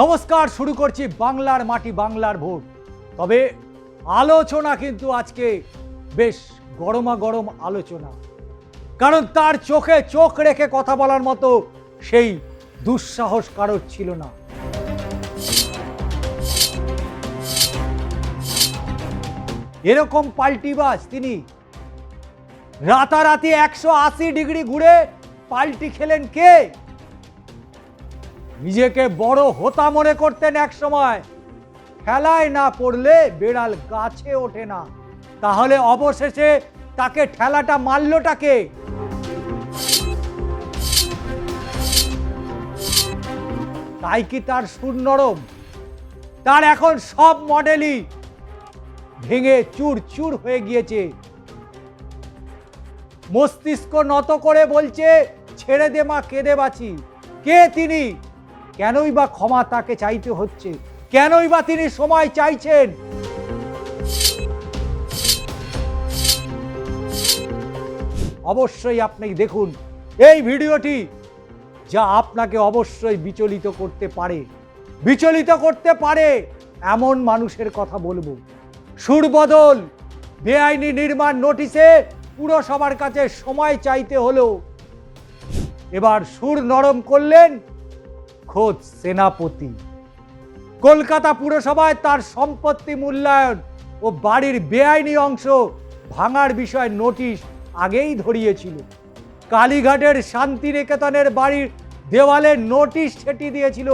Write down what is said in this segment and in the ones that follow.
নমস্কার, শুরু করছি বাংলার মাটি বাংলার ভোট। তবে আলোচনা কিন্তু আজকে বেশ গরমা গরম আলোচনা, কারণ তার চোখে চোখ রেখে কথা বলার মতো সেই দুঃসাহস কারোর ছিল না। এরকম পাল্টিবাজ তিনি, রাতারাতি 180 ডিগ্রি ঘুরে পাল্টি খেলেন কে? নিজেকে বড় হোতা মনে করতেন এক সময়। খেলায় না পড়লে বেড়াল গাছে ওঠে না, তাহলে অবশেষে তাকে ঠেলাটা মারলটাকে? তাই কি তার সুর নরম? তার এখন সব মডেলই ভেঙে চুর চুর হয়ে গিয়েছে। মস্তিষ্ক নত করে বলছে, ছেড়ে দে মা, কেঁদে বাঁচি। কে তিনি? কেনই বা ক্ষমা তাকে চাইতে হচ্ছে? কেনই বা তিনি সময় চাইছেন? অবশ্যই আপনি দেখুন এই ভিডিওটি, যা আপনাকে অবশ্যই বিচলিত করতে পারে এমন মানুষের কথা বলবো। সুরবদল, বেআইনি নির্মাণ নোটিশে পুরসভার কাছে সময় চাইতে হলো। এবার সুর নরম করলেন খোদ সেনাপতি। কলকাতা পুরসভায় তার সম্পত্তি মূল্যায়ন ও বাড়ির বেআইনি অংশ ভাঙার বিষয়ে নোটিশ আগেই ধরিয়েছিল। কালীঘাটের শান্তিনিকেতনের বাড়ির দেওয়ালে নোটিশ ছেটিয়ে দিয়েছিল।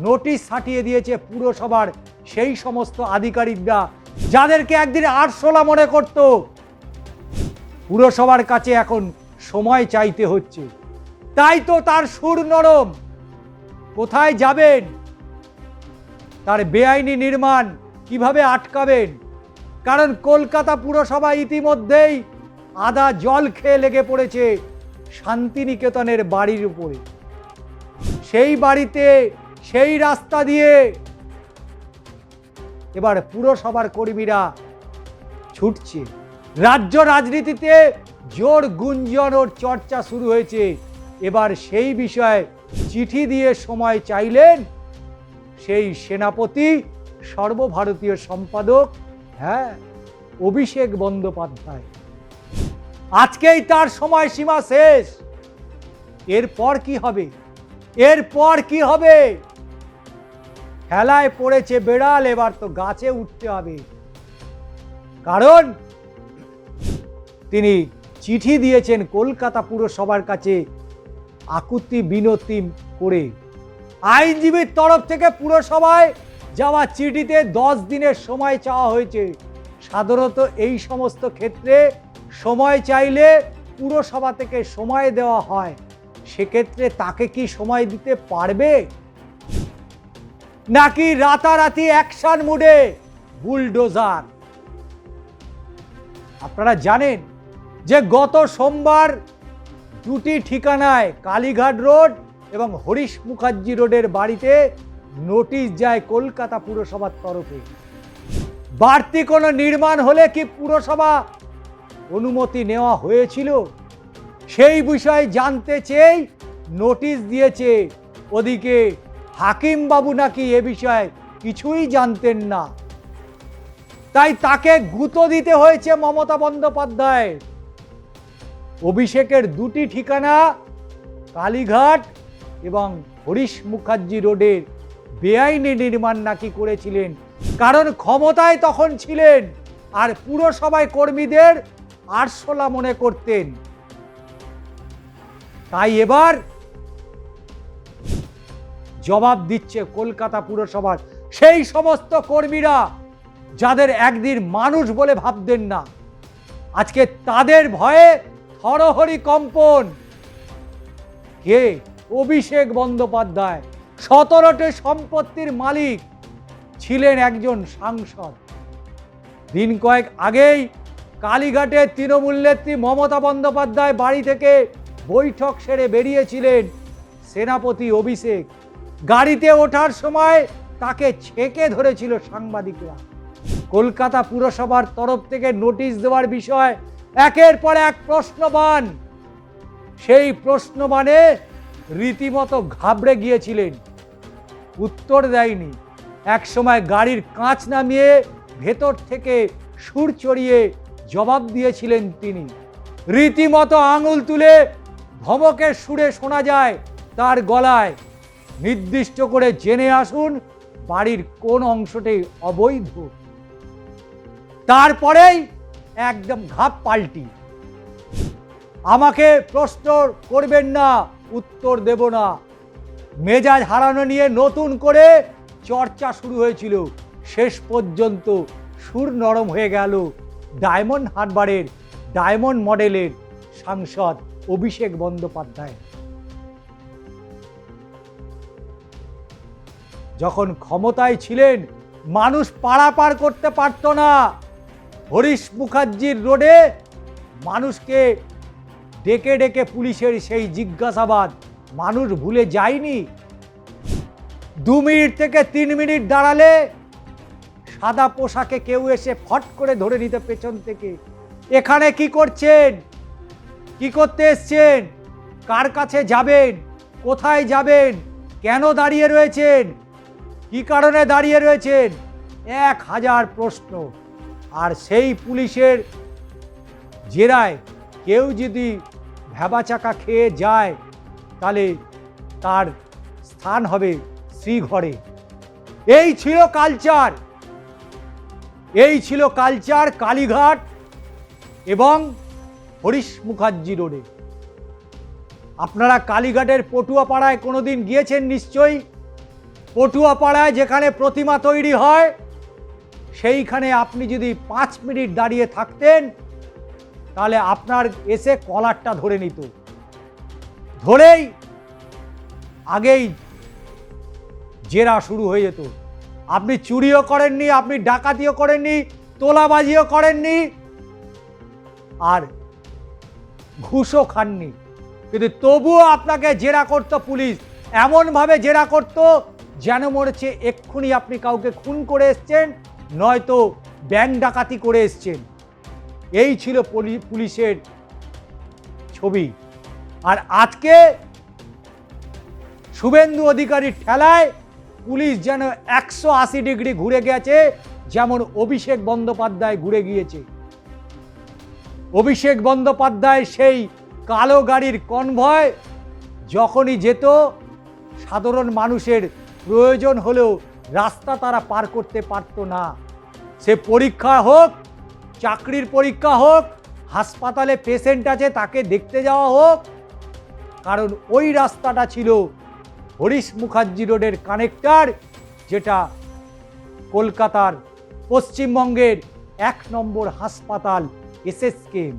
নোটিশ ছাটিয়ে দিয়েছে পুরসভার সেই সমস্ত আধিকারিকরা যাদেরকে একদিন আরশোলা মনে করত। পুরসভার কাছে এখন সময় চাইতে হচ্ছে। তাই তো তার সুর নরম। কোথায় যাবেন? তার বেআইনি নির্মাণ কিভাবে আটকাবেন? কারণ কলকাতা পুরসভা ইতিমধ্যেই আদা জল খেয়ে লেগে পড়েছে শান্তিনিকেতনের বাড়ির উপরে। সেই বাড়িতে, সেই রাস্তা দিয়ে এবার পুরসভার কর্মীরা ছুটছে। রাজ্য রাজনীতিতে জোর গুঞ্জন ওর চর্চা শুরু হয়েছে। এবার সেই বিষয়ে চিঠি দিয়ে সময় চাইলেন সেই সেনাপতি, সর্বভারতীয় সম্পাদক, অভিষেক বন্দ্যোপাধ্যায়। আজকেই তার সময়সীমা শেষ। এরপর কি হবে? খেলায় পড়েছে বেড়াল, এবার তো গাছে উঠতে হবে। কারণ তিনি চিঠি দিয়েছেন কলকাতা পুরসভার কাছে আকুতি বিনতি করে। আইনজীবীর তরফ থেকে পুরসভায় যাওয়া চিঠিতে 10 দিনের সময় চাওয়া হয়েছে। সাধারণত এই সমস্ত ক্ষেত্রে সময় চাইলে পুরসভা থেকে সময় দেওয়া হয়। সেক্ষেত্রে তাকে কি সময় দিতে পারবে? নাকি রাতারাতি অ্যাকশন মুডে বুলডোজার? আপনারা জানেন যে গত সোমবার দুটি ঠিকানায়, কালীঘাট রোড এবং হরিশ মুখার্জি রোডের বাড়িতে নোটিশ যায় কলকাতা পুরসভার তরফে। বাড়তি কোনো নির্মাণ হলে কি পুরসভা অনুমতি নেওয়া হয়েছিল? সেই বিষয়ে জানতে চেয়ে নোটিশ দিয়েছে। ওদিকে হাকিম বাবু নাকি এ বিষয়ে কিছুই জানতেন না। তাই তাকে গুঁতো দিতে হয়েছে মমতা বন্দ্যোপাধ্যায়। অভিষেকের দুটি ঠিকানা কালীঘাট এবং হরিশ মুখার্জি রোডের বেআইনি নির্মাণ নাকি করেছিলেন, কারণ ক্ষমতায় তখন ছিলেন আর পুরসভায় কর্মীদের আরশোলা মনে করতেন। তাই এবার জবাব দিচ্ছে কলকাতা পুরসভার সেই সমস্ত কর্মীরা যাদের একদিন মানুষ বলে ভাবতেন না। আজকে তাদের ভয়ে থরহরি কম্পন। কে? অভিষেক বন্দ্যোপাধ্যায়। 17টি সম্পত্তির মালিক, ছিলেন একজন সাংসদ। দিন কয়েক আগেই কালীঘাটে তৃণমূল নেত্রী মমতা বন্দ্যোপাধ্যায় বাড়ি থেকে বৈঠক সেরে বেরিয়েছিলেন সেনাপতি অভিষেক। গাড়িতে ওঠার সময় তাকে ছেঁকে ধরেছিল সাংবাদিকরা। কলকাতা পুরসভার তরফ থেকে নোটিশ দেওয়ার বিষয় একের পর এক প্রশ্নবাণ। সেই প্রশ্নবাণে রীতিমতো ঘাবড়ে গিয়েছিলেন। উত্তর দেয়নি। একসময় গাড়ির কাঁচ নামিয়ে ভেতর থেকে সুর চড়িয়ে জবাব দিয়েছিলেন তিনি। রীতিমতো আঙুল তুলে ধমকের সুরে শোনা যায় তার গলায়, নির্দিষ্ট করে জেনে আসুন বাড়ির কোন অংশটি অবৈধ। তারপরেই একদম ঘাপ পাল্টি, আমাকে প্রশ্ন করবেন না, উত্তর দেব না। মেজাজ হারানো নিয়ে নতুন করে চর্চা শুরু হয়েছিল। শেষ পর্যন্ত সুর নরম হয়ে গেল ডায়মন্ড হারবারের ডায়মন্ড মডেলের সাংসদ অভিষেক বন্দ্যোপাধ্যায়। যখন ক্ষমতায় ছিলেন মানুষ পারাপার করতে পারত না। হরিশ মুখার্জির রোডে মানুষকে ডেকে ডেকে পুলিশের সেই জিজ্ঞাসাবাদ মানুষ ভুলে যায়নি। 2 মিনিট থেকে 3 মিনিট দাঁড়ালে সাদা পোশাকে কেউ এসে ফট করে ধরে নিতে পেছন থেকে, এখানে কি করছেন, কি করতে এসছেন, কার কাছে যাবেন, কোথায় যাবেন, কেন দাঁড়িয়ে রয়েছেন, কি কারণে দাঁড়িয়ে রয়েছেন, 1000 প্রশ্ন। আর সেই পুলিশের জেরায় কেউ যদি ভ্যাবাচাকা খেয়ে যায় তাহলে তার স্থান হবে শ্রীঘরে। এই ছিল কালচার, এই ছিল কালচার কালীঘাট এবং হরিশ মুখার্জি রোডে। আপনারা কালীঘাটের পটুয়াপাড়ায় কোনোদিন গিয়েছেন নিশ্চয়ই। পটুয়াপাড়ায় যেখানে প্রতিমা তৈরি হয় সেইখানে আপনি যদি 5 মিনিট দাঁড়িয়ে থাকতেন তাহলে আপনার এসে কলারটা ধরে নিত, ধরেই আগেই জেরা শুরু হয়ে যেত। আপনি চুরিও করেননি, আপনি ডাকাতিও করেননি, তোলাবাজিও করেননি, আর ঘুষও খাননি, কিন্তু তবুও আপনাকে জেরা করত পুলিশ। এমনভাবে জেরা করত যেন মরেছে এক্ষুনি আপনি কাউকে খুন করে এসছেন, নয়তো ব্যাংক ডাকাতি করে এসছেন। এই ছিল পুলিশের ছবি। আর আজকে শুভেন্দু অধিকারীর ঠেলায় পুলিশ যেন 180 ডিগ্রি ঘুরে গেছে, যেমন অভিষেক বন্দ্যোপাধ্যায় ঘুরে গিয়েছে। অভিষেক বন্দ্যোপাধ্যায় সেই কালো গাড়ির কনভয় যখনই যেত, সাধারণ মানুষের প্রয়োজন হলেও রাস্তা তারা পার করতে পারত না। সে পরীক্ষা হোক, চাকরির পরীক্ষা হোক, হাসপাতালে পেশেন্ট আছে তাকে দেখতে যাওয়া হোক, কারণ ওই রাস্তাটা ছিল হরিশ মুখার্জি রোডের কানেক্টর, যেটা কলকাতার পশ্চিমবঙ্গের 1 নম্বর হাসপাতাল এসএসকেএম।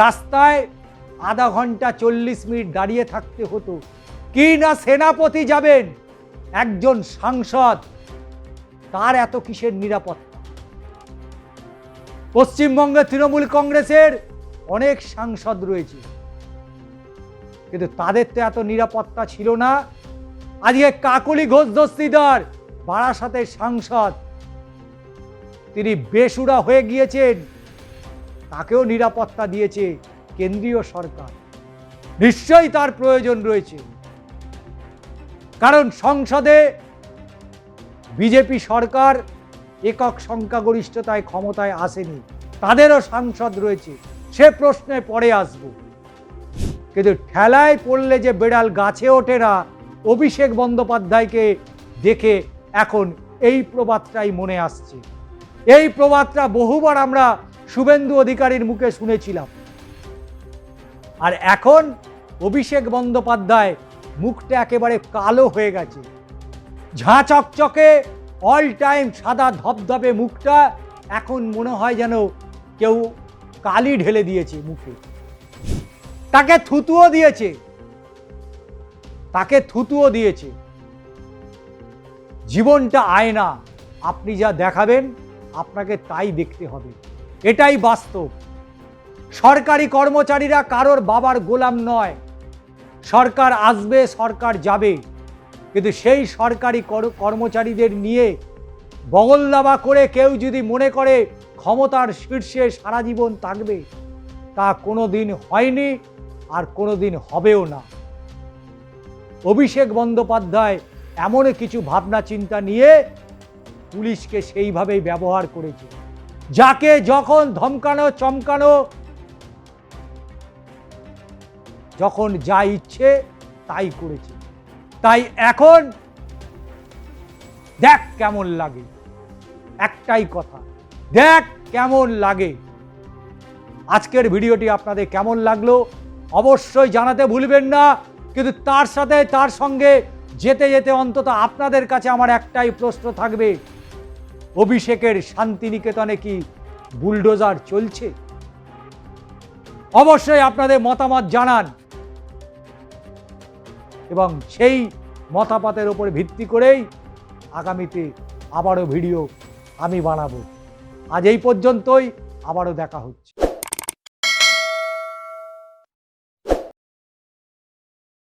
রাস্তায় আধা ঘন্টা 40 মিনিট দাঁড়িয়ে থাকতে হতো। কি না সেনাপতি যাবেন, একজন সাংসদ, তার এত কিসের নিরাপত্তা? পশ্চিমবঙ্গে তৃণমূল কংগ্রেসের অনেক সাংসদ রয়েছে, কিন্তু তাদের তো এত নিরাপত্তা ছিল না। আজকে কাকলি ঘোষ দস্তিদার, বারাসাতের সাংসদ, তিনি বেসুরা হয়ে গিয়েছেন, তাকেও নিরাপত্তা দিয়েছে কেন্দ্রীয় সরকার। নিশ্চয়ই তার প্রয়োজন রয়েছে, কারণ সংসদে বিজেপি সরকার একক সংখ্যাগরিষ্ঠতায় ক্ষমতায় আসেনি, তাদেরও সাংসদ রয়েছে, সে প্রশ্নে পরে আসব। কিন্তু ঠেলায় পড়লে যে বেড়াল গাছে ওঠে না, অভিষেক বন্দ্যোপাধ্যায়কে দেখে এখন এই প্রবাদটাই মনে আসছে। এই প্রবাদটা বহুবার আমরা শুভেন্দু অধিকারীর মুখে শুনেছিলাম, আর এখন অভিষেক বন্দ্যোপাধ্যায় মুখটা একেবারে কালো হয়ে গেছে। ঝাঁ চকচকে অল টাইম সাদা ধবধবে মুখটা এখন মনে হয় যেন কেউ কালি ঢেলে দিয়েছে মুখে। তাকে থুতুও দিয়েছে, তাকে থুতুও দিয়েছে। জীবনটা আয়না, আপনি যা দেখাবেন আপনাকে তাই দেখতে হবে, এটাই বাস্তব। সরকারি কর্মচারীরা কারোর বাবার গোলাম নয়। সরকার আসবে, সরকার যাবে, কিন্তু সেই সরকারি কর্মচারীদের নিয়ে বগলদাবা করে কেউ যদি মনে করে ক্ষমতার শীর্ষে সারা জীবন থাকবে, তা কোনোদিন হয়নি আর কোনোদিন হবেও না। অভিষেক বন্দ্যোপাধ্যায় এমন কিছু ভাবনা চিন্তা নিয়ে পুলিশকে সেইভাবেই ব্যবহার করেছে, যাকে যখন ধমকানো চমকানো, যখন যা ইচ্ছে তাই করেছে। তাই এখন দেখ কেমন লাগে, একটাই কথা, দেখ কেমন লাগে। আজকের ভিডিওটি আপনাদের কেমন লাগলো অবশ্যই জানাতে ভুলবেন না। কিন্তু তার সাথে তার সঙ্গে যেতে যেতে অন্তত আপনাদের কাছে আমার একটাই প্রশ্ন থাকবে, অভিষেকের শান্তিনিকেতনে কি বুলডোজার চলছে? অবশ্যই আপনাদের মতামত জানান এবং সেই মতামতের উপর ভিত্তি করেই আগামীতে আবারও ভিডিও আমি বানাবো। আজ এই পর্যন্তই, আবারও দেখা হচ্ছে।